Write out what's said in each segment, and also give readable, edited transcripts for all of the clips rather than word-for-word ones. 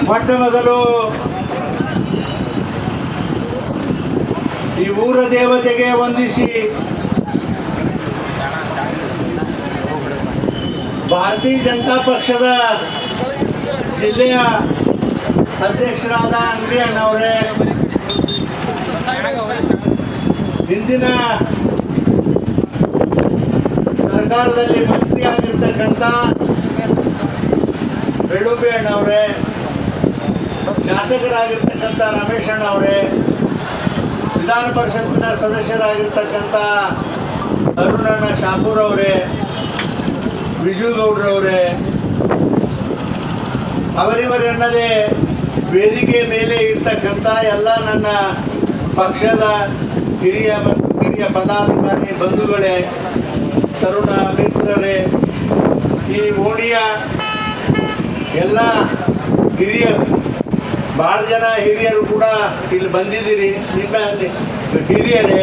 ಮೊಟ್ಟ ಮೊದಲು ಈ ಊರ ದೇವತೆಗೆ ವಂದಿಸಿ ಭಾರತೀಯ ಜನತಾ ಪಕ್ಷದ ಜಿಲ್ಲೆಯ ಅಧ್ಯಕ್ಷರಾದ ಅಂಗಡಿ ಅಣ್ಣವರೇ, ಹಿಂದಿನ ಸರ್ಕಾರದಲ್ಲಿ ಮಂತ್ರಿ ಆಗಿರ್ತಕ್ಕಂಥ ಬೆಳ್ಳುಬ್ಬಿ ಅಣ್ಣವರೇ, ಶಾಸಕರಾಗಿರ್ತಕ್ಕಂಥ ರಮೇಶ್ ಅಣ್ಣವರೇ, ವಿಧಾನ ಪರಿಷತ್ತಿನ ಸದಸ್ಯರಾಗಿರ್ತಕ್ಕಂಥ ಅರುಣಣ್ಣ ಶಾಪೂರ್ ಅವರೇ, ವಿಜುಗೌಡ್ರವರೇ, ಅವರಿವರೆನ್ನದೇ ವೇದಿಕೆ ಮೇಲೆ ಇರ್ತಕ್ಕಂಥ ಎಲ್ಲ ನನ್ನ ಪಕ್ಷದ ಹಿರಿಯ ಮತ್ತು ಕಿರಿಯ ಪದಾಧಿಕಾರಿ ಬಂಧುಗಳೇ, ತರುಣ ಮಿತ್ರರೇ, ಈ ಓಣಿಯ ಎಲ್ಲ ಹಿರಿಯರು, ಭಾಳ ಜನ ಹಿರಿಯರು ಕೂಡ ಇಲ್ಲಿ ಬಂದಿದ್ದೀರಿ. ನಿಮ್ಮ ಹಿರಿಯರೇ,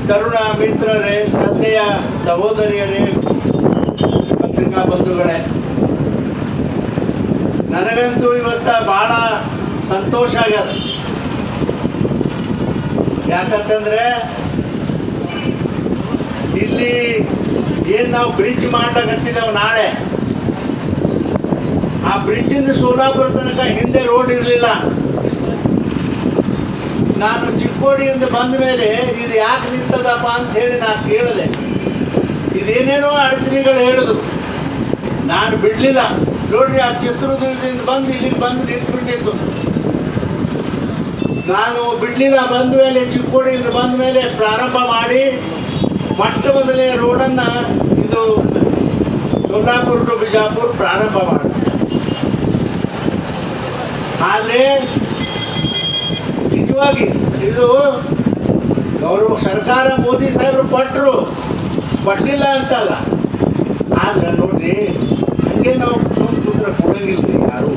ತರುಣ ಮಿತ್ರರೇ, ಶ್ರದ್ಧೆಯ ಸಹೋದರಿಯರೇ, ಪತ್ರಿಕಾ ಬಂಧುಗಳೇ, ನನಗಂತೂ ಇವತ್ತು ಭಾಳ ಸಂತೋಷ ಆಗ್ಯದ. ಯಾಕಂತಂದ್ರೆ ಇಲ್ಲಿ ಏನು ನಾವು ಬ್ರಿಡ್ಜ್ ಮಾಡಕತ್ತಿದ್ದೇವೆ ನಾಳೆ, ಆ ಬ್ರಿಡ್ಜಿಂದ ಸೋಲಾಪುರ ತನಕ ಹಿಂದೆ ರೋಡ್ ಇರಲಿಲ್ಲ. ನಾನು ಚಿಕ್ಕೋಡಿಯಿಂದ ಬಂದ ಮೇಲೆ ಇದು ಯಾಕೆ ನಿಂತದಪ್ಪ ಅಂತ ಹೇಳಿ ನಾನು ಕೇಳಿದೆ. ಇದೇನೇನೋ ಅಡಚಣೆಗಳು ಹೇಳಿದ್ರು, ನಾನು ಬಿಡಲಿಲ್ಲ. ನೋಡ್ರಿ, ಆ ಚಿತ್ರದುರ್ಗದಿಂದ ಬಂದು ಇಲ್ಲಿಗೆ ಬಂದು ನಿಂತ್ಬಿಟ್ಟಿತ್ತು. ನಾನು ಬಿಡಲಿಲ್ಲ. ಬಂದ ಮೇಲೆ ಚಿಕ್ಕೋಡಿಯಿಂದ ಬಂದ ಮೇಲೆ ಪ್ರಾರಂಭ ಮಾಡಿ ಮೊಟ್ಟ ಮೊದಲೇ ರೋಡನ್ನು ಇದು ಸೋಲಾಪುರ ಟು ಬಿಜಾಪುರ ಪ್ರಾರಂಭ ಮಾಡಿದೆ. ಆದರೆ ನಿಜವಾಗಿ ಇದು ಅವರು ಸರ್ಕಾರ ಮೋದಿ ಸಾಹೇಬರು ಕೊಟ್ಟಿಲ್ಲ ಅಂತಲ್ಲ. ಆದ್ರೆ ನೋಡ್ರಿ, ಹಂಗೆ ನಾವು ಸುಮ್ಮನೆ ಕೊಡಂಗಿಲ್ಲ. ಯಾರು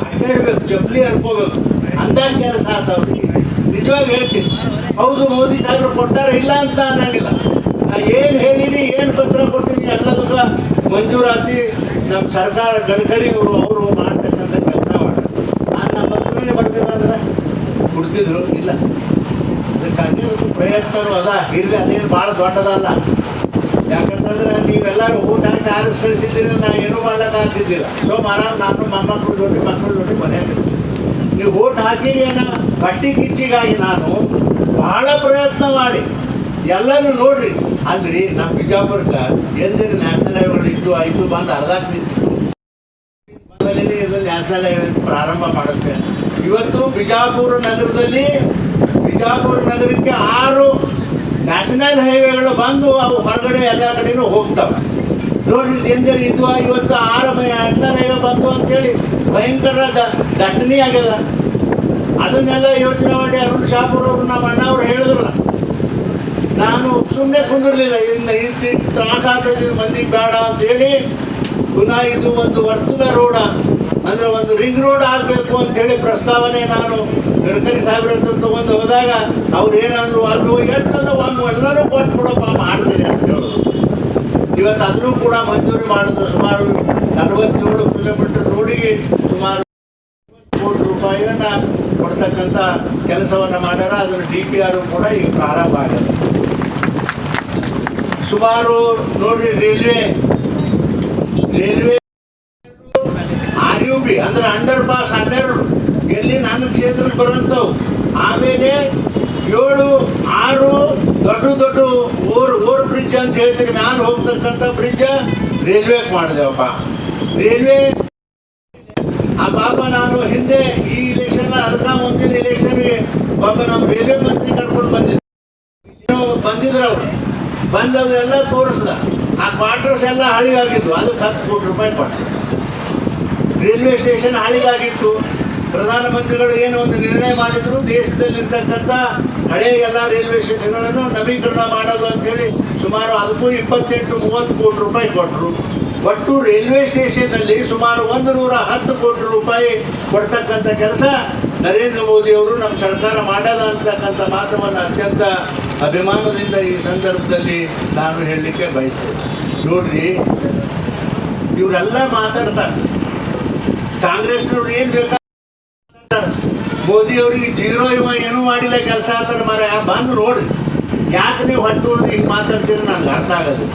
ಅಡ್ಡಾಡ್ಬೇಕು, ಚಪ್ಪಲಿ ಹರ್ಕೋಬೇಕು, ಅಂದಾಗ ಕೆಲಸ ಆತವ್ರಿ. ನಿಜವಾಗಿ ಹೇಳ್ತೀನಿ, ಹೌದು ಮೋದಿ ಸಾಹೇಬರು ಕೊಟ್ಟಾರ, ಇಲ್ಲ ಅಂತ ಅನ್ನಂಗಿಲ್ಲ. ನಾ ಏನು ಹೇಳಿನಿ, ಏನು ಪತ್ರ ಕೊಡ್ತೀನಿ ಎಲ್ಲದಕ್ಕ ಮಂಜೂರಾತಿ ನಮ್ಮ ಸರ್ಕಾರ ಗಡ್ಕರಿ ಅವರು ಮಾಡ್ತಕ್ಕಂಥ ಕೆಲಸ ಮಾಡ್ತಾರೆ. ನಾನು ನಮ್ಮ ಪತ್ರನೇ ಬರ್ತಿಲ್ಲ ಅಂದ್ರೆ ಕೊಡ್ತಿದ್ರು, ಇಲ್ಲ. ಅದಕ್ಕಾಗಿ ಪ್ರಯತ್ನರು ಅದ ಇರಲಿ, ಅದೇನು ಭಾಳ ದೊಡ್ಡದಲ್ಲ. ಯಾಕಂತಂದ್ರೆ ನೀವೆಲ್ಲರೂ ಊಟ ಹಾಕಿ ಆರಿಸಿ ಕಳಿಸಿದ್ದೀರಿ, ನಾ ಏನೂ ಮಾಡೋಕ್ಕಾಗ್ತಿದ್ದಿಲ್ಲ. ಸೊ ಆರಾಮ್ ನಾನು ಮೊಮ್ಮಕ್ಕಳು ಜೊತೆ ಮನೆಯಾಗಿದ್ದೆ. ನೀವು ಓಟ್ ಹಾಕಿರಿ ಅನ್ನೋ ಬಟ್ಟಿ ಕಿಚ್ಚಿಗಾಗಿ ನಾನು ಭಾಳ ಪ್ರಯತ್ನ ಮಾಡಿ ಎಲ್ಲನೂ ನೋಡ್ರಿ. ಅಲ್ರಿ, ನಮ್ಮ ಬಿಜಾಪುರಕ್ಕೆ ಎಂದಿನ ನ್ಯಾಷನಲ್ ಹೈವೇಗಳು ಇದ್ದು ಬಂದು ಅರ್ಧಕ್ಕೆ ನಿಂತು ನ್ಯಾಷನಲ್ ಹೈವೇ ಪ್ರಾರಂಭ ಮಾಡುತ್ತೆ. ಇವತ್ತು ಬಿಜಾಪುರ ನಗರಕ್ಕೆ 6 ನ್ಯಾಷನಲ್ ಹೈವೇಗಳು ಬಂದು ಅವು ಹೊರಗಡೆ ಎಲ್ಲ ಕಡೆನೂ ಹೋಗ್ತವೆ. ನೋಡ್ರಿ, ಎಂದರೆ ಇದು ಇವತ್ತು 6 ನ್ಯಾಷನಲ್ ಹೈವೇ ಬಂದು ಅಂತೇಳಿ ಭಯಂಕರ ದಟ್ಟಣೆ ಆಗ್ಯದ. ಅದನ್ನೆಲ್ಲ ಯೋಚನೆ ಮಾಡಿ ಅರುಣ್ ಶಾಪೂರ್ ಅವರು ನಮ್ಮ ಅಣ್ಣ ಅವ್ರು ಹೇಳಿದ್ರಲ್ಲ, ನಾನು ಸುಮ್ಮನೆ ಕುಂದಿರಲಿಲ್ಲ. ಇನ್ನು ಇಷ್ಟು ತ್ರಾಸ ಆಗ್ತದೆ ಮಂದಿಗೆ ಬೇಡ ಅಂತೇಳಿ ಪುನಃ ಇದು ಒಂದು ವರ್ತುಲ ರೋಡ ಅಂದರೆ ಒಂದು ರಿಂಗ್ ರೋಡ್ ಆಗಬೇಕು ಅಂಥೇಳಿ ಪ್ರಸ್ತಾವನೆ ನಾನು ಗಡ್ಕರಿ ಸಾಹೇಬ್ರ ಹತ್ರ ತೊಗೊಂಡು ಹೋದಾಗ ಅವ್ರು ಏನಂದ್ರು, ಅಲ್ಲೂ ಎಟ್ಟದ ಎಲ್ಲರೂ ಕೊಟ್ಬಿಡಪ್ಪ ಮಾಡ್ತೀನಿ ಅಂತ ಹೇಳೋದು. ಇವತ್ತು ಅದನ್ನು ಕೂಡ ಮಂಜೂರಿ ಮಾಡಿದ್ರು. ಸುಮಾರು 47 ಕಿಲೋಮೀಟರ್ ರೋಡಿಗೆ ಸುಮಾರು ಕೋಟಿ ರೂಪಾಯಿಯನ್ನು ಕೊಡ್ತಕ್ಕಂಥ ಕೆಲಸವನ್ನು ಮಾಡ್ಯಾರ. ಅದರ DPR ಕೂಡ ಈಗ ಪ್ರಾರಂಭ ಆಗಿದೆ. ಸುಮಾರು ನೋಡ್ರಿ, ರೈಲ್ವೆ RUB ಅಂದ್ರೆ ಅಂಡರ್ ಪಾಸ್ 12 ಎಲ್ಲಿ ನನ್ನ ಕ್ಷೇತ್ರಕ್ಕೆ ಬರೋಂಥವು. ಆಮೇಲೆ 7, 6 ದೊಡ್ಡ ಓವರ್ ಬ್ರಿಡ್ಜ್ ಅಂತ ಹೇಳ್ತೀರಿ, ಮ್ಯಾಲೆ ಹೋಗ್ತಕ್ಕಂಥ ಬ್ರಿಡ್ಜ್ ರೈಲ್ವೆಗೆ ಮಾಡಿದೆವಪ್ಪ. ರೈಲ್ವೆ ಆ ಪಾಪ ನಾನು ಹಿಂದೆ ಈ ಇಲೆಕ್ಷನ್ ಅದನ್ನ ಮುಂದಿನ ಇಲೆಕ್ಷನ್ಗೆ ಪಾಪ ನಮ್ಮ ರೈಲ್ವೆ ಮಂತ್ರಿ ಕರ್ಕೊಂಡು ಬಂದಿದ್ರು. ಅವರು ಬಂದವರೆಲ್ಲ ತೋರಿಸ್ದ. ಆ ಕ್ವಾರ್ಟರ್ಸ್ ಎಲ್ಲ ಹಳಿವಾಗಿದ್ದು, ಅದಕ್ಕೆ 10 ಕೋಟಿ ರೂಪಾಯಿ ಕೊಟ್ಟು. ರೈಲ್ವೆ ಸ್ಟೇಷನ್ ಹಳಿಗಾಗಿತ್ತು. ಪ್ರಧಾನಮಂತ್ರಿಗಳು ಏನೋ ಒಂದು ನಿರ್ಣಯ ಮಾಡಿದ್ರು, ದೇಶದಲ್ಲಿರ್ತಕ್ಕಂಥ ಹಳೆಯ ಎಲ್ಲ ರೈಲ್ವೆ ಸ್ಟೇಷನ್ಗಳನ್ನು ನವೀಕರಣ ಮಾಡೋದು ಅಂಥೇಳಿ ಸುಮಾರು ಅದಕ್ಕೂ 28-30 ಕೋಟಿ ರೂಪಾಯಿ ಕೊಟ್ಟರು. ಒಟ್ಟು ರೈಲ್ವೆ ಸ್ಟೇಷನ್ನಲ್ಲಿ ಸುಮಾರು 110 ಕೋಟಿ ರೂಪಾಯಿ ಕೊಡ್ತಕ್ಕಂಥ ಕೆಲಸ ನರೇಂದ್ರ ಮೋದಿಯವರು ನಮ್ಮ ಸರ್ಕಾರ ಮಾಡಲ್ಲ ಅಂತಕ್ಕಂಥ ಮಾತನ್ನು ಅತ್ಯಂತ ಅಭಿಮಾನದಿಂದ ಈ ಸಂದರ್ಭದಲ್ಲಿ ನಾನು ಹೇಳಲಿಕ್ಕೆ ಬಯಸ್ತೇನೆ. ನೋಡ್ರಿ, ಇವರೆಲ್ಲ ಮಾತಾಡ್ತಾರೆ, ಕಾಂಗ್ರೆಸ್ನವ್ರು ಏನು ಬೇಕಾ ಮೋದಿ ಅವ್ರಿಗೆ ಜೀರೋ ಏನೂ ಮಾಡಿಲ್ಲ ಕೆಲಸ ಅಂತಾರೆ ಮರ ಬಂದು ನೋಡಿ ಯಾಕೆ ನೀವು ಹೊಟ್ಟು ಹಿಂಗೆ ಮಾತಾಡ್ತೀರಿ ನನಗೆ ಅರ್ಥ ಆಗೋದು.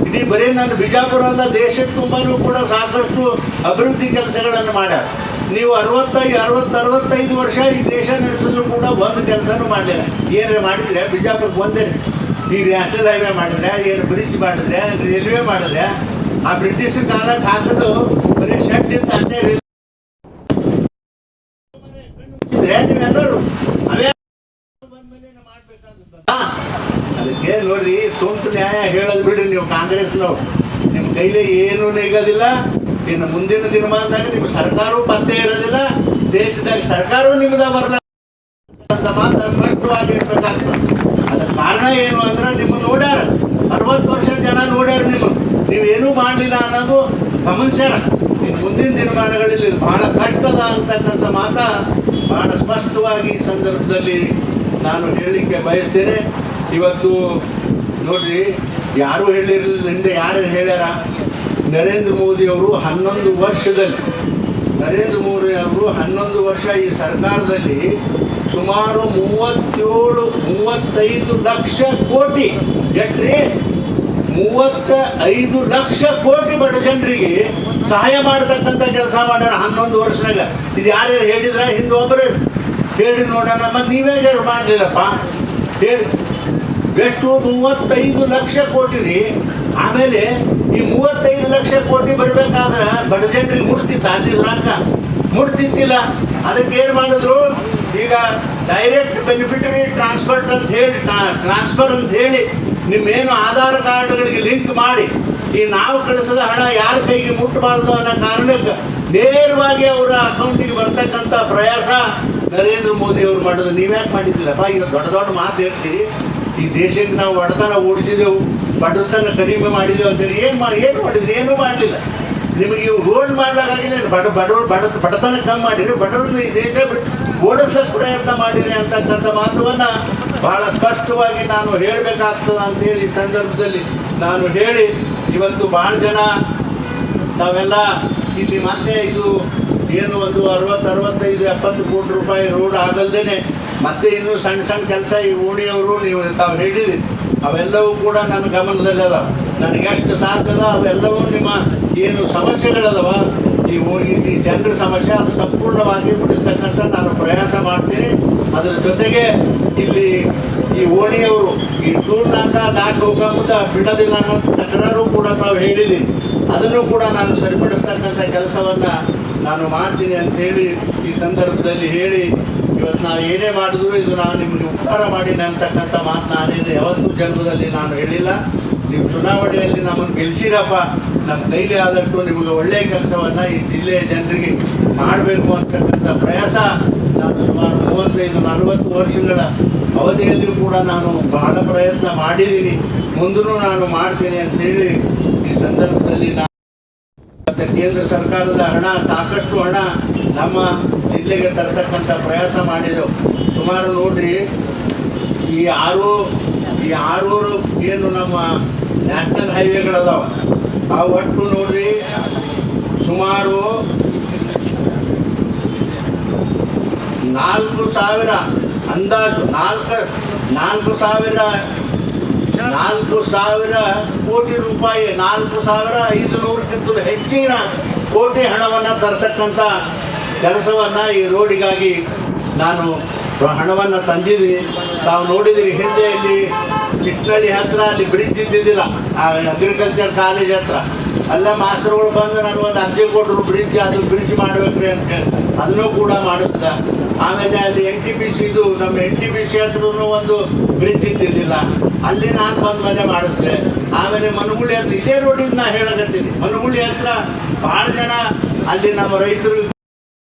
ಇಡೀ ಬರೀ ನಾನು ಬಿಜಾಪುರ ಅಲ್ಲ ದೇಶದ ತುಂಬಾನು ಕೂಡ ಸಾಕಷ್ಟು ಅಭಿವೃದ್ಧಿ ಕೆಲಸಗಳನ್ನು ಮಾಡ್ಯಾರ. ನೀವು 65 ವರ್ಷ ಈ ದೇಶ ನಡೆಸಿದ್ರು ಕೂಡ ಒಂದು ಕೆಲಸನೂ ಮಾಡಲಿಲ್ಲ. ಏನಾರು ಮಾಡಿದ್ರೆ ಬಿಜಾಪುರಕ್ಕೆ ಒಂದೇ ಈ ನ್ಯಾಷನಲ್ ಹೈವೇ ಮಾಡಿದ್ರೆ, ಏನು ಬ್ರಿಡ್ಜ್ ಮಾಡಿದ್ರೆ, ರೈಲ್ವೆ ಮಾಡಿದ್ರೆ, ಆ ಬ್ರಿಟಿಷ್ ಕಾಲಕ್ಕೆ ಹಾಕೋದು ಬರೀ ಶೆಡ್ ಇತ್ತು ಅಷ್ಟೇ. ನೀವೆಲ್ಲರೂ ಅವೇ ಅದಕ್ಕೆ ನೋಡ್ರಿ, ತುಂಟು ನ್ಯಾಯ ಹೇಳೋದು ಬಿಡ್ರಿ ನೀವು ಕಾಂಗ್ರೆಸ್ನವ್ರು. ನಿಮ್ಮ ಕೈಲಿ ಏನೂ ನಿಗೋದಿಲ್ಲ. ಇನ್ನು ಮುಂದಿನ ದಿನಮಾನದಾಗ ನಿಮ್ಮ ಸರ್ಕಾರವೂ ಪತ್ತೆ ಇರೋದಿಲ್ಲ, ದೇಶದಾಗ ಸರ್ಕಾರವೂ ನಿಮ್ದ ಬರಲ್ಲ ಅಂತ ಮಾತ್ರ ಸ್ಪಷ್ಟವಾಗಿ ಹೇಳ್ಬೇಕಾಗ್ತದೆ. ಅದಕ್ಕೆ ಕಾರಣ ಏನು ಅಂದ್ರೆ ನಿಮ್ಮನ್ನು ನೋಡ್ಯಾರ, 60 ವರ್ಷ ಜನ ನೋಡ್ಯಾರ, ನೀವೇನೂ ಮಾಡಲಿಲ್ಲ ಅನ್ನೋದು ಗಮನಿಸ್ಯಾರ. ಇನ್ನು ಮುಂದಿನ ದಿನಮಾನಗಳಲ್ಲಿ ಬಹಳ ಕಷ್ಟದ ಅಂತಕ್ಕಂಥ ಮಾತ ಬಹಳ ಸ್ಪಷ್ಟವಾಗಿ ಈ ಸಂದರ್ಭದಲ್ಲಿ ನಾನು ಹೇಳಲಿಕ್ಕೆ ಬಯಸ್ತೇನೆ. ಇವತ್ತು ನೋಡ್ರಿ, ಯಾರೂ ಹೇಳಿರಲಿಲ್ಲ, ಹಿಂದೆ ಯಾರು ಹೇಳ್ಯಾರ, ನರೇಂದ್ರ ಮೋದಿ ಅವರು 11 ವರ್ಷದಲ್ಲಿ, ನರೇಂದ್ರ ಮೋದಿ ಅವರು 11 ವರ್ಷ ಈ ಸರ್ಕಾರದಲ್ಲಿ ಸುಮಾರು 35 ಲಕ್ಷ ಕೋಟಿ, ಎಷ್ಟ್ರಿ 35 ಲಕ್ಷ ಕೋಟಿ ಬಡ ಜನರಿಗೆ ಸಹಾಯ ಮಾಡತಕ್ಕಂಥ ಕೆಲಸ ಮಾಡ್ಯಾರ 11 ವರ್ಷನಾಗ. ಇದು ಯಾರ್ಯಾರು ಹೇಳಿದ್ರ? ಹಿಂದೆ ಒಬ್ಬರೇ ಹೇಳಿ ನೋಡೋಣ. ಮತ್ತು ನೀವೇ ಮಾಡಲಿಲ್ಲಪ್ಪ ಹೇಳಿ. ಎಷ್ಟು? 35 ಲಕ್ಷ ಕೋಟಿ ರೀ. ಆಮೇಲೆ ಈ 35 ಲಕ್ಷ ಕೋಟಿ ಬರಬೇಕಾದ್ರೆ ಬಡ ಜನರಿಗೆ ಮುಟ್ತಿತ್ತ? ಅಲ್ಲಿ ರೊಕ್ಕ ಮುಟ್ತಿತ್ತಿಲ್ಲ. ಅದಕ್ಕೆ ಏನು ಮಾಡಿದ್ರು, ಈಗ ಡೈರೆಕ್ಟ್ ಬೆನಿಫಿಟರಿ ಟ್ರಾನ್ಸ್ಫರ್ ಅಂತ ಹೇಳಿ ನಿಮ್ಮೇನು ಆಧಾರ್ ಕಾರ್ಡ್ಗಳಿಗೆ ಲಿಂಕ್ ಮಾಡಿ ಈ ನಾವು ಕಳಿಸಿದ ಹಣ ಯಾರ ಕೈಗೆ ಮುಟ್ಟಬಾರ್ದು ಅನ್ನೋ ಕಾರಣಕ್ಕೆ ನೇರವಾಗಿ ಅವರ ಅಕೌಂಟಿಗೆ ಬರ್ತಕ್ಕಂಥ ಪ್ರಯಾಸ ನರೇಂದ್ರ ಮೋದಿ ಅವರು ಮಾಡೋದು. ನೀವ್ಯಾಕೆ ಮಾಡಿದ್ದೀರಪ್ಪ? ಈಗ ದೊಡ್ಡ ದೊಡ್ಡ ಮಾತು ಹೇಳ್ತೀರಿ, ಈ ದೇಶಕ್ಕೆ ನಾವು ಬಡತನ ಓಡಿಸಿದೆವು, ಬಡತನ ಕಡಿಮೆ ಮಾಡಿದೆವು ಅಂತೇಳಿ. ಏನು ಮಾಡಿದ್ರಿ? ಏನೂ ಮಾಡಲಿಲ್ಲ. ನಿಮಗೆ ಇವು ರೋಡ್ ಮಾಡ್ಲಾಗಿಲ್ಲ, ಬಡತನ ಕಮ್ಮಿ ಮಾಡಿರಿ, ಬಡವ್ರನ್ನ ಈ ದೇಶ ಓಡಿಸೋಕ್ಕೆ ಪ್ರಯತ್ನ ಮಾಡಿರಿ ಅಂತಕ್ಕಂಥ ಮಾತುವನ್ನು ಭಾಳ ಸ್ಪಷ್ಟವಾಗಿ ನಾನು ಹೇಳಬೇಕಾಗ್ತದೆ ಅಂತೇಳಿ ಈ ಸಂದರ್ಭದಲ್ಲಿ ನಾನು ಹೇಳಿ, ಇವತ್ತು ಭಾಳ ಜನ ನಾವೆಲ್ಲ ಇಲ್ಲಿ ಮತ್ತೆ ಇದು ಏನು ಒಂದು 60-65-70 ಕೋಟಿ ರೂಪಾಯಿ ರೋಡ್ ಆಗಲ್ದೇ ಮತ್ತೆ ಇನ್ನೂ ಸಣ್ಣ ಸಣ್ಣ ಕೆಲಸ ಈ ಓಣಿಯವರು ನೀವು ತಾವು ಹೇಳಿದ್ರಿ, ಅವೆಲ್ಲವೂ ಕೂಡ ನನ್ನ ಗಮನದಲ್ಲಿ ಅದಾವ. ನನಗೆ ಎಷ್ಟು ಸಾಧ್ಯದ ಅವೆಲ್ಲವೂ ನಿಮ್ಮ ಏನು ಸಮಸ್ಯೆಗಳದವ ಈ ಜನರ ಸಮಸ್ಯೆ ಅದು ಸಂಪೂರ್ಣವಾಗಿ ಮುಗಿಸ್ತಕ್ಕಂಥ ನಾನು ಪ್ರಯಾಸ ಮಾಡ್ತೀನಿ. ಅದರ ಜೊತೆಗೆ ಇಲ್ಲಿ ಈ ಓಣಿಯವರು ಈ ಟೂರ್ನಾಗ ದಾಟಿ ಹೋಗೋದ ಬಿಡೋದಿಲ್ಲ ಅನ್ನೋ ತಕರಾರು ಕೂಡ ತಾವು ಹೇಳಿದ್ದೀನಿ. ಅದನ್ನು ಕೂಡ ನಾನು ಸರಿಪಡಿಸ್ತಕ್ಕಂಥ ಕೆಲಸವನ್ನು ನಾನು ಮಾಡ್ತೀನಿ ಅಂತೇಳಿ ಈ ಸಂದರ್ಭದಲ್ಲಿ ಹೇಳಿ, ಇವತ್ತು ನಾವು ಏನೇ ಮಾಡಿದ್ರು ಇದು ನಾನು ನಿಮಗೆ ಉಪಕಾರ ಮಾಡೀನಿ ಅಂತಕ್ಕಂಥ ಮಾತು ನಾನೇನು ಯಾವತ್ತೂ ಜನ್ಮದಲ್ಲಿ ನಾನು ಹೇಳಿಲ್ಲ. ನೀವು ಚುನಾವಣೆಯಲ್ಲಿ ನಮ್ಮನ್ನು ಗೆಲ್ಲಿಸಿರಪ್ಪ, ನಮ್ಮ ಕೈಲಿ ಆದಷ್ಟು ನಿಮಗೆ ಒಳ್ಳೆಯ ಕೆಲಸವನ್ನು ಈ ಜಿಲ್ಲೆಯ ಜನರಿಗೆ ಮಾಡಬೇಕು ಅಂತಕ್ಕಂಥ ಪ್ರಯಾಸ ನಾನು ಸುಮಾರು 35-40 ವರ್ಷಗಳ ಅವಧಿಯಲ್ಲಿಯೂ ಕೂಡ ನಾನು ಬಹಳ ಪ್ರಯತ್ನ ಮಾಡಿದ್ದೀನಿ, ಮುಂದೂ ನಾನು ಮಾಡ್ತೀನಿ ಅಂತೇಳಿ ಈ ಸಂದರ್ಭದಲ್ಲಿ ನಾನು ಮತ್ತು ಕೇಂದ್ರ ಸರ್ಕಾರದ ಹಣ, ಸಾಕಷ್ಟು ಹಣ ನಮ್ಮ ಜಿಲ್ಲೆಗೆ ತರ್ತಕ್ಕಂಥ ಪ್ರಯಾಸ ಮಾಡಿದೆವು. ಸುಮಾರು ನೋಡ್ರಿ, ಈ ಆರೂರು ಏನು ನಮ್ಮ ನ್ಯಾಷನಲ್ ಹೈವೇಗಳದಾವ ಆ ಒಟ್ಟು ನೋಡ್ರಿ ಸುಮಾರು 4,000 ಅಂದಾಜು 4,000 ಕೋಟಿ ರೂಪಾಯಿ, 4,500ಕ್ಕಿಂತಲೂ ಹೆಚ್ಚಿನ ಕೋಟಿ ಹಣವನ್ನು ತರ್ತಕ್ಕಂಥ ಕೆಲಸವನ್ನು ಈ ರೋಡಿಗಾಗಿ ನಾನು ಹಣವನ್ನು ತಂದಿದ್ದೀನಿ. ತಾವು ನೋಡಿದಿರಿ, ಹಿಂದೆ ಇಲ್ಲಿ ಕಿಟ್ನಳ್ಳಿ ಹತ್ರ ಅಲ್ಲಿ ಬ್ರಿಡ್ಜ್ ಇದ್ದಿದ್ದಿಲ್ಲ, ಆ ಅಗ್ರಿಕಲ್ಚರ್ ಕಾಲೇಜ್ ಹತ್ರ. ಅಲ್ಲ ಮಾಸ್ಟರ್ಗಳು ಬಂದು ನನಗೊಂದು ಅರ್ಜಿ ಕೊಟ್ಟರು, ಬ್ರಿಡ್ಜ್ ಮಾಡಬೇಕ್ರಿ ಅಂತೇಳಿ. ಅದನ್ನು ಕೂಡ ಮಾಡಿಸ್ದ. ಆಮೇಲೆ ಅಲ್ಲಿ NTPC ನಮ್ಮ NTPC ಹತ್ರನೂ ಒಂದು ಬ್ರಿಡ್ಜ್ ಇದ್ದಿದ್ದಿಲ್ಲ, ಅಲ್ಲಿ ನಾನು ಬಂದು ಮನೆ ಮಾಡಿಸ್ದೆ. ಆಮೇಲೆ ಮನಗುಳಿ ಹತ್ರ ಇದೇ ರೋಡಿಗೆ ನಾ ಹೇಳಕತ್ತೀನಿ, ಮನಗುಳಿ ಹತ್ರ ಭಾಳ ಜನ ಅಲ್ಲಿ ನಮ್ಮ ರೈತರು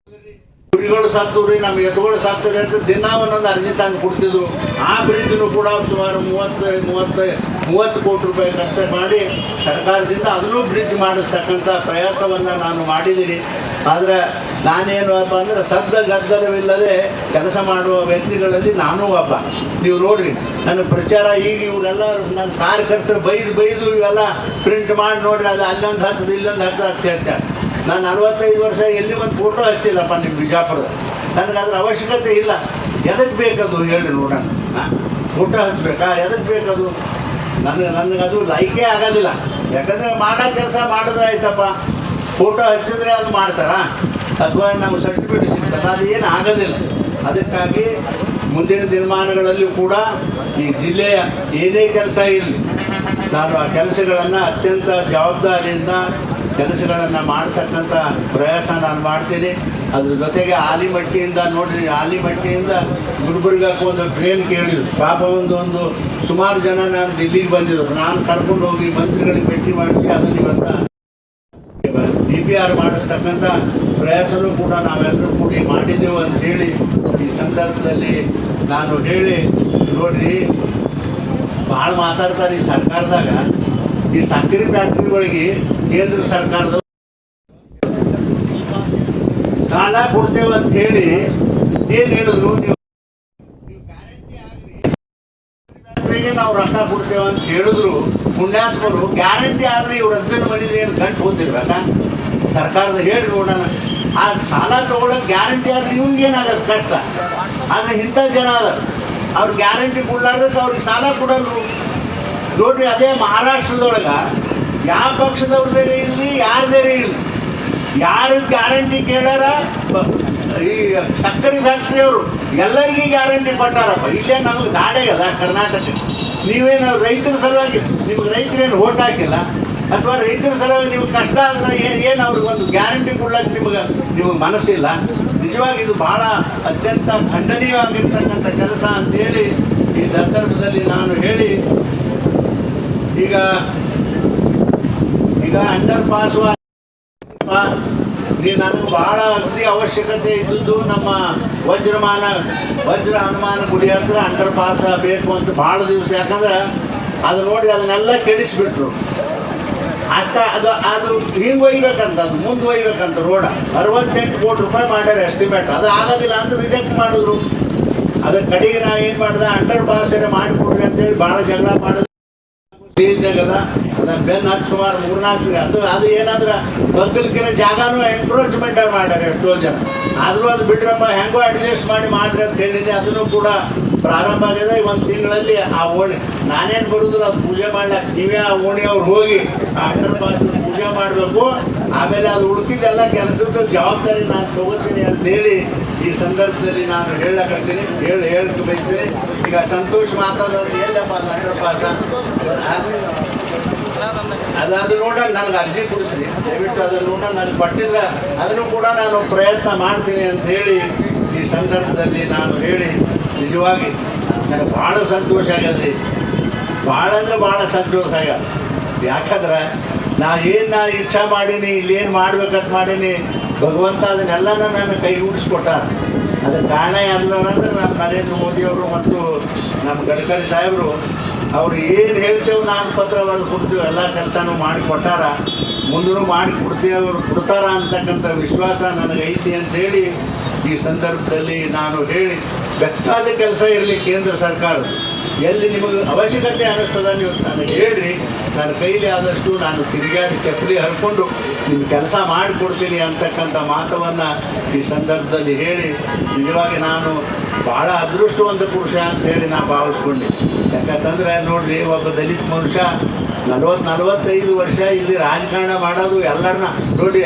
ಕುರಿಗಳು ಸತ್ತವ್ರಿ, ನಮ್ಮ ಎತ್ತುಗಳು ಸತ್ತವ್ರಿ ಅಂತ ದಿನ ಒಂದೊಂದು ಅರ್ಜಿ ತಂದು ಕೊಡ್ತಿದ್ರು. ಆ ಬ್ರಿಡ್ಜನ್ನು ಕೂಡ ಸುಮಾರು 30 ಕೋಟಿ ರೂಪಾಯಿ ಖರ್ಚು ಮಾಡಿ ಸರ್ಕಾರದಿಂದ ಅದನ್ನು ಬ್ರಿಡ್ಜ್ ಮಾಡಿಸ್ತಕ್ಕಂಥ ಪ್ರಯಾಸವನ್ನು ನಾನು ಮಾಡಿದ್ದೀನಿ. ಆದರೆ ನಾನೇನು ಅಪ್ಪ ಅಂದರೆ ಗದ್ದಲವಿಲ್ಲದೆ ಕೆಲಸ ಮಾಡುವ ವ್ಯಕ್ತಿಗಳಲ್ಲಿ ನಾನೂ ಒಬ್ಬ. ನೀವು ನೋಡ್ರಿ, ನನ್ನ ಪ್ರಚಾರ ಈಗ ಇವರೆಲ್ಲ ನನ್ನ ಕಾರ್ಯಕರ್ತರು ಬೈದು ಇವೆಲ್ಲ ಪ್ರಿಂಟ್ ಮಾಡಿ ನೋಡ್ರಿ, ಅದು ಅಲ್ಲೊಂದು ಹಚ್ಚದು ಇಲ್ಲೊಂದು ಹಚ್ಚ ಚರ್ಚೆ. ನಾನು 45 ವರ್ಷ ಎಲ್ಲಿ ಒಂದು ಫೋಟೋ ಹಚ್ಚಿಲ್ಲಪ್ಪ ನಿಮ್ಮ ಬಿಜಾಪುರದ. ನನಗೆ ಅದ್ರ ಅವಶ್ಯಕತೆ ಇಲ್ಲ. ಎದಕ್ಕೆ ಬೇಕದು ಹೇಳಿ ನೋಡೋಣ. ಫೋಟೋ ಹಚ್ಬೇಕಾ? ಎದಕ್ಕೆ ಬೇಕದು? ನನಗದು ಲೈಕೇ ಆಗೋದಿಲ್ಲ. ಯಾಕಂದರೆ ಮಾಡೋ ಕೆಲಸ ಮಾಡಿದ್ರೆ ಆಯ್ತಪ್ಪ. ಫೋಟೋ ಹಚ್ಚಿದ್ರೆ ಅದು ಮಾಡ್ತಾರಾ ಅಥವಾ ನಾವು ಸರ್ಟಿಫಿಕೇಟ್ ಸಿಗ್ತದೆ? ಅದು ಏನು ಆಗೋದಿಲ್ಲ. ಅದಕ್ಕಾಗಿ ಮುಂದಿನ ದಿನಮಾನಗಳಲ್ಲೂ ಕೂಡ ಈ ಜಿಲ್ಲೆಯ ಏನೇ ಕೆಲಸ ಇರಲಿ, ನಾನು ಆ ಕೆಲಸಗಳನ್ನು ಅತ್ಯಂತ ಜವಾಬ್ದಾರಿಯಿಂದ ಕೆಲಸಗಳನ್ನು ಮಾಡ್ತಕ್ಕಂಥ ಪ್ರಯಾಸ ನಾನು ಮಾಡ್ತೀನಿ. ಅದ್ರ ಜೊತೆಗೆ ಆಲಿಮಟ್ಟಿಯಿಂದ ನೋಡಿರಿ, ಆಲಿಮಟ್ಟಿಯಿಂದ ಗುಲ್ಬರ್ಗಕ್ಕೆ ಒಂದು ಟ್ರೈನ್ ಕೇಳಿದ್ರು. ಪಾಪ ಒಂದು ಸುಮಾರು ಜನ ನಾನು ದಿಲ್ಲಿಗೆ ಬಂದಿದ್ದರು. ನಾನು ಕರ್ಕೊಂಡು ಹೋಗಿ ಮಂತ್ರಿಗಳಿಗೆ ಭೇಟಿ ಮಾಡಿಸಿ ಅದನ್ನು ಇವತ್ತು DPR ಮಾಡಿಸ್ತಕ್ಕಂಥ ಪ್ರಯಾಸನೂ ಕೂಡ ನಾವೆಲ್ಲರೂ ಕೂಡಿ ಮಾಡಿದ್ದೆವು ಅಂತೇಳಿ ಈ ಸಂದರ್ಭದಲ್ಲಿ ನಾನು ಹೇಳಿ, ನೋಡಿರಿ ಭಾಳ ಮಾತಾಡ್ತಾರೆ ಈ ಸರ್ಕಾರದಾಗ. ಈ ಸಕ್ಕರೆ ಫ್ಯಾಕ್ಟ್ರಿಗಳಿಗೆ ಕೇಂದ್ರ ಸರ್ಕಾರದ ಸಾಲ ಕೊಡ್ತೇವೆ ಅಂತ ಹೇಳಿ ಏನು ಹೇಳಿದ್ರು, ನೀವು ಗ್ಯಾರಂಟಿ ಆಗ್ರಿ, ಫ್ಯಾಕ್ಟ್ರಿಗೆ ನಾವು ರೊಕ್ಕ ಕೊಡ್ತೇವೆ ಅಂತ ಹೇಳಿದ್ರು. ಪುಣ್ಯಾತ್ಮರು ಗ್ಯಾರಂಟಿ ಆದರೆ ಇವ್ರ ಅಜ್ಜನ ಮನೆಗೆ ಏನು ಗಂಟು ಹೊಂದಿರ್ಬೇಕಾ? ಸರ್ಕಾರದ ಹೇಳಿ ನೋಡೋಣ. ಆ ಸಾಲ ತೊಗೊಳಕ್ಕೆ ಗ್ಯಾರಂಟಿ ಆದರೆ ಇವ್ರಿಗೇನಾಗತ್ತೆ ಕಷ್ಟ. ಆದರೆ ಇಂಥ ಜನ ಅದ, ಅವ್ರು ಗ್ಯಾರಂಟಿ ಕೊಡ್ಲಾರ್ದಕ್ಕೆ ಅವ್ರಿಗೆ ಸಾಲ ಕೊಡಲ್ರು. ನೋಡ್ರಿ, ಅದೇ ಮಹಾರಾಷ್ಟ್ರದೊಳಗೆ ಯಾವ ಪಕ್ಷದವ್ರದೇ ಇರಲಿ ಯಾರದೇ ಇರಲಿ, ಯಾರು ಗ್ಯಾರಂಟಿ ಕೇಳಾರ ಈ ಸಕ್ಕರೆ ಫ್ಯಾಕ್ಟ್ರಿಯವರು ಎಲ್ಲರಿಗೂ ಗ್ಯಾರಂಟಿ ಕೊಟ್ಟಾರಪ್ಪ. ಇಲ್ಲೇ ನಮಗೆ ನಾಡೇ ಅದ ಕರ್ನಾಟಕ. ನೀವೇನು ರೈತರ ಸಲುವಾಗಿ ನಿಮಗೆ ರೈತರೇನು ಓಟ್ ಹಾಕಿಲ್ಲ, ಅಥವಾ ರೈತರ ಸಲುವಾಗಿ ನಿಮ್ಗೆ ಕಷ್ಟ ಆದರೆ ಏನು ಅವ್ರಿಗೆ ಒಂದು ಗ್ಯಾರಂಟಿ ಕೊಡ್ಲಿಕ್ಕೆ ನಿಮಗೆ ಮನಸ್ಸಿಲ್ಲ. ನಿಜವಾಗಿ ಇದು ಭಾಳ ಅತ್ಯಂತ ಖಂಡನೀಯವಾಗಿರ್ತಕ್ಕಂಥ ಕೆಲಸ ಅಂತೇಳಿ ಈ ಸಂದರ್ಭದಲ್ಲಿ ನಾನು ಹೇಳಿ, ಈಗ ಅಂಡರ್ ಪಾಸ್ ನನಗೆ ಭಾಳ ಅತಿ ಅವಶ್ಯಕತೆ ಇದ್ದದ್ದು ನಮ್ಮ ವಜ್ರ ಹನುಮಾನ ಗುಡಿ ಹತ್ರ ಅಂಡರ್ ಪಾಸ್ ಬೇಕು ಅಂತ ಭಾಳ ದಿವಸ. ಯಾಕಂದ್ರೆ ಅದು ನೋಡಿ ಅದನ್ನೆಲ್ಲ ಕೆಡಿಸ್ಬಿಟ್ರು. ಅದು ಹಿಂಗೆ ಒಯ್ಬೇಕಂತ, ಅದು ಮುಂದೆ ಒಯ್ಬೇಕಂತ ರೋಡ 68 ಕೋಟಿ ರೂಪಾಯಿ ಮಾಡ್ಯಾರ ಎಸ್ಟಿಮೇಟ್. ಅದು ಆಗೋದಿಲ್ಲ ಅಂತ ರಿಜೆಕ್ಟ್ ಮಾಡಿದ್ರು. ಅದಕ್ಕೆ ಕಡೆಗೆ ನಾ ಏನು ಮಾಡಿದೆ, ಅಂಡರ್ ಪಾಸ್ ಮಾಡಿಕೊಡ್ರಿ ಅಂತೇಳಿ ಭಾಳ ಜಗಳ ಮಾಡಿದ್ರು. ಸ್ಟೇಜ್ನಾಗದ ನಾನು ಬೆನ್ನು ಹತ್ತು ಸುಮಾರು 3-4 ಅದು ಏನಾದ್ರೆ ಬಗ್ಗಲ್ಕಿನ ಜಾಗನೂ ಎನ್ಕ್ರೋಚ್ಮೆಂಟ್ ಮಾಡ್ಯಾರ ಎಷ್ಟೋ ಜನ. ಆದರೂ ಅದು ಬಿಡ್ರಪ್ಪ, ಹೆಂಗೋ ಅಡ್ಜಸ್ಟ್ ಮಾಡಿರಿ ಅಂತ ಹೇಳಿದೆ. ಅದನ್ನು ಕೂಡ ಪ್ರಾರಂಭ ಆಗಿದೆ. ಒಂದು ತಿಂಗಳಲ್ಲಿ ಆ ಓಣಿ ನಾನೇನು ಬರೋದಿಲ್ಲ, ಅದು ಪೂಜೆ ಮಾಡ್ಲಿಕ್ಕೆ ನೀವೇ ಆ ಓಣಿಯವ್ರು ಹೋಗಿ ಆ ಅಂಡರ್ ಪಾಸ್ ಪೂಜೆ ಮಾಡಬೇಕು. ಆಮೇಲೆ ಅದು ಉಳ್ಕಿದ್ದೆಲ್ಲ ಕೆಲಸದ ಜವಾಬ್ದಾರಿ ನಾನು ತಗೋತೀನಿ ಅಂತೇಳಿ ಈ ಸಂದರ್ಭದಲ್ಲಿ ನಾನು ಹೇಳಕತ್ತೀನಿ, ಹೇಳಕ್ಕೆ ಬಯಸ್ತೀನಿ. ಈಗ ಸಂತೋಷ್ ಮಾತಾಡೋದು ಎಲ್ಲಪ್ಪ ಅದು ಅಂಡರ್ ಪಾಸ ಅದು ನೋಡೋಣ, ನನಗೆ ಅರ್ಜಿ ಕೊಡಿಸ್ರಿ ದಯವಿಟ್ಟು. ಅದನ್ನು ನೋಡೋಣ, ನನಗೆ ಕೊಟ್ಟಿದ್ರೆ ಅದನ್ನು ಕೂಡ ನಾನು ಪ್ರಯತ್ನ ಮಾಡ್ತೀನಿ ಅಂತ ಹೇಳಿ ಈ ಸಂದರ್ಭದಲ್ಲಿ ನಾನು ಹೇಳಿ, ನಿಜವಾಗಿ ನನಗೆ ಭಾಳ ಸಂತೋಷ ಆಗ್ಯದ್ರಿ. ಭಾಳ ಅಂದ್ರೆ ಭಾಳ ಸಂತೋಷ ಆಗ್ಯದ. ಯಾಕಂದ್ರೆ ನಾನು ಇಚ್ಛೆ ಮಾಡೀನಿ, ಇಲ್ಲೇನು ಮಾಡ್ಬೇಕಂತ ಮಾಡೀನಿ, ಭಗವಂತ ಅದನ್ನೆಲ್ಲನ ನನ್ನ ಕೈಗೂಡಿಸ್ಕೊಟ್ಟಾರ. ಅದಕ್ಕೆ ಕಾರಣ ಎಲ್ಲರಂದ್ರೆ ನಮ್ಮ ನರೇಂದ್ರ ಮೋದಿಯವರು ಮತ್ತು ನಮ್ಮ ಗಡ್ಕರಿ ಸಾಹೇಬರು. ಅವ್ರು ಏನು ಹೇಳ್ತೇವೆ ನಾನು ಪತ್ರ ಬರೆದು ಕೊಡ್ತೀವಿ, ಎಲ್ಲ ಕೆಲಸನೂ ಮಾಡಿಕೊಟ್ಟಾರ, ಮುಂದೂ ಮಾಡಿಕೊಡ್ತೀವಿ, ಅವರು ಕೊಡ್ತಾರ ಅಂತಕ್ಕಂಥ ವಿಶ್ವಾಸ ನನಗೆ ಐತಿ ಅಂತೇಳಿ ಈ ಸಂದರ್ಭದಲ್ಲಿ ನಾನು ಹೇಳಿ, ಬೇಕಾದ ಕೆಲಸ ಇರಲಿ ಕೇಂದ್ರ ಸರ್ಕಾರ ಎಲ್ಲಿ ನಿಮಗೆ ಅವಶ್ಯಕತೆ ಅನ್ನಿಸ್ತದ ನೀವು ನನಗೆ ಹೇಳ್ರಿ. ನನ್ನ ಕೈಲಿ ಆದಷ್ಟು ನಾನು ತಿರುಗಾಡಿ ಚಪ್ಪಲಿ ಹರ್ಕೊಂಡು ನಿಮ್ಮ ಕೆಲಸ ಮಾಡಿಕೊಡ್ತೀನಿ ಅಂತಕ್ಕಂಥ ಮಾತವನ್ನು ಈ ಸಂದರ್ಭದಲ್ಲಿ ಹೇಳಿ, ನಿಜವಾಗಿ ನಾನು ಭಾಳ ಅದೃಷ್ಟವಂತ ಪುರುಷ ಅಂತೇಳಿ ನಾನು ಭಾವಿಸ್ಕೊಂಡೆ. ಯಾಕಂತಂದರೆ ನೋಡಿರಿ, ಒಬ್ಬ ದಲಿತ ಮನುಷ್ಯ 40-45 ವರ್ಷ ಇಲ್ಲಿ ರಾಜಕಾರಣ ಮಾಡೋದು ಎಲ್ಲರನ್ನ ನೋಡಿ.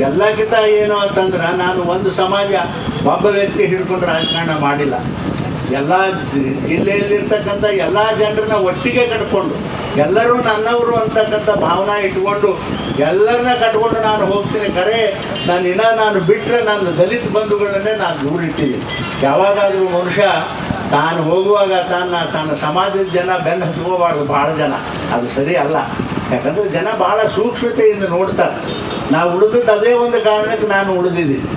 ಎಲ್ಲಕ್ಕಿಂತ ಏನು ಅಂತಂದ್ರೆ, ನಾನು ಒಂದು ಸಮಾಜ ಒಬ್ಬ ವ್ಯಕ್ತಿ ಹಿಡ್ಕೊಂಡು ರಾಜಕಾರಣ ಮಾಡಿಲ್ಲ. ಎಲ್ಲ ಜಿಲ್ಲೆಯಲ್ಲಿರ್ತಕ್ಕಂಥ ಎಲ್ಲ ಜನರನ್ನ ಒಟ್ಟಿಗೆ ಕಟ್ಕೊಂಡು, ಎಲ್ಲರೂ ನನ್ನವರು ಅಂತಕ್ಕಂಥ ಭಾವನೆ ಇಟ್ಕೊಂಡು ಎಲ್ಲರನ್ನ ಕಟ್ಕೊಂಡು ನಾನು ಹೋಗ್ತೀನಿ. ಕರೆ ನಾನು ಬಿಟ್ಟರೆ ನನ್ನ ದಲಿತ ಬಂಧುಗಳನ್ನೇ ನಾನು ದೂರ ಇಟ್ಟಿದ್ದೀನಿ. ಯಾವಾಗಾದರೂ ಮನುಷ್ಯ ತಾನು ಹೋಗುವಾಗ ತನ್ನ ಸಮಾಜದ ಜನ ಬೆನ್ನು ಹಚ್ಕೋಬಾರ್ದು. ಭಾಳ ಜನ ಅದು ಸರಿ ಅಲ್ಲ. ಯಾಕಂದರೆ ಜನ ಭಾಳ ಸೂಕ್ಷ್ಮತೆಯಿಂದ ನೋಡ್ತಾರೆ. ನಾವು ಉಳಿದದ್ದು ಅದೇ ಒಂದು ಕಾರಣಕ್ಕೆ ನಾನು ಉಳಿದಿದ್ದೀನಿ.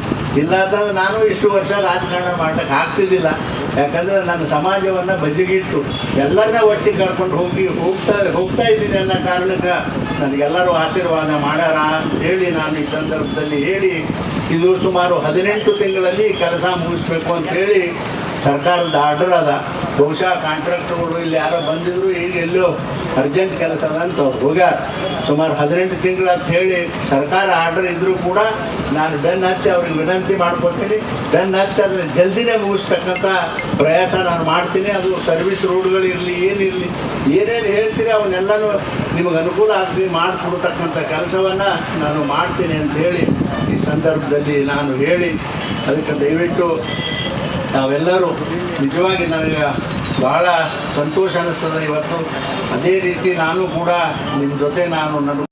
ಇಲ್ಲ ಅಂತಂದ್ರೆ ನಾನು ಇಷ್ಟು ವರ್ಷ ರಾಜಕಾರಣ ಮಾಡ್ಲಿಕ್ಕೆ ಆಗ್ತಿದ್ದಿಲ್ಲ. ಯಾಕಂದರೆ ನನ್ನ ಸಮಾಜವನ್ನು ಬದಿಗಿಟ್ಟು ಎಲ್ಲರನ್ನ ಒಟ್ಟಿಗೆ ಕರ್ಕೊಂಡು ಹೋಗ್ತಾ ಇದ್ದೀನಿ ಅನ್ನೋ ಕಾರಣಕ್ಕೆ ನನಗೆಲ್ಲರೂ ಆಶೀರ್ವಾದ ಮಾಡ್ಯಾರ ಅಂತೇಳಿ ನಾನು ಈ ಸಂದರ್ಭದಲ್ಲಿ ಹೇಳಿ, ಇದು ಸುಮಾರು 18 ತಿಂಗಳಲ್ಲಿ ಕೆಲಸ ಮುಗಿಸ್ಬೇಕು ಅಂತೇಳಿ ಸರ್ಕಾರದ ಆರ್ಡರ್ ಅದ. ಬಹುಶಃ ಕಾಂಟ್ರಾಕ್ಟರ್ಗಳು ಇಲ್ಲಿ ಯಾರೋ ಬಂದಿದ್ರು, ಈಗ ಎಲ್ಲೋ ಅರ್ಜೆಂಟ್ ಕೆಲಸ ಅದ ಅಂತ ಅವ್ರು ಹೋಗ್ಯಾರ. ಸುಮಾರು 18 ತಿಂಗಳು ಅಂತ ಹೇಳಿ ಸರ್ಕಾರ ಆರ್ಡರ್ ಇದ್ದರೂ ಕೂಡ ನಾನು ಬೆನ್ನು ಹತ್ತಿ ಅವ್ರಿಗೆ ವಿನಂತಿ ಮಾಡ್ಕೊತೀನಿ, ಬೆನ್ನು ಹತ್ತಿ ಅದನ್ನು ಜಲ್ದಿನೇ ಮುಗಿಸ್ತಕ್ಕಂಥ ಪ್ರಯಾಸ ನಾನು ಮಾಡ್ತೀನಿ. ಅದು ಸರ್ವಿಸ್ ರೋಡ್ಗಳಿರಲಿ, ಏನಿರಲಿ, ಏನೇನು ಹೇಳ್ತೀರಿ ಅವನ್ನೆಲ್ಲನೂ ನಿಮಗೆ ಅನುಕೂಲ ಆಗ್ತೀವಿ ಮಾಡಿಕೊಡ್ತಕ್ಕಂಥ ಕೆಲಸವನ್ನು ನಾನು ಮಾಡ್ತೀನಿ ಅಂತ ಹೇಳಿ ಈ ಸಂದರ್ಭದಲ್ಲಿ ನಾನು ಹೇಳಿ, ಅದಕ್ಕೆ ದಯವಿಟ್ಟು ನಾವೆಲ್ಲರೂ ನಿಜವಾಗಿ ನನಗೆ ಭಾಳ ಸಂತೋಷ ಅನ್ನಿಸ್ತದೆ ಇವತ್ತು. ಅದೇ ರೀತಿ ನಾನು ಕೂಡ ನಿಮ್ಮ ಜೊತೆ ನಾನು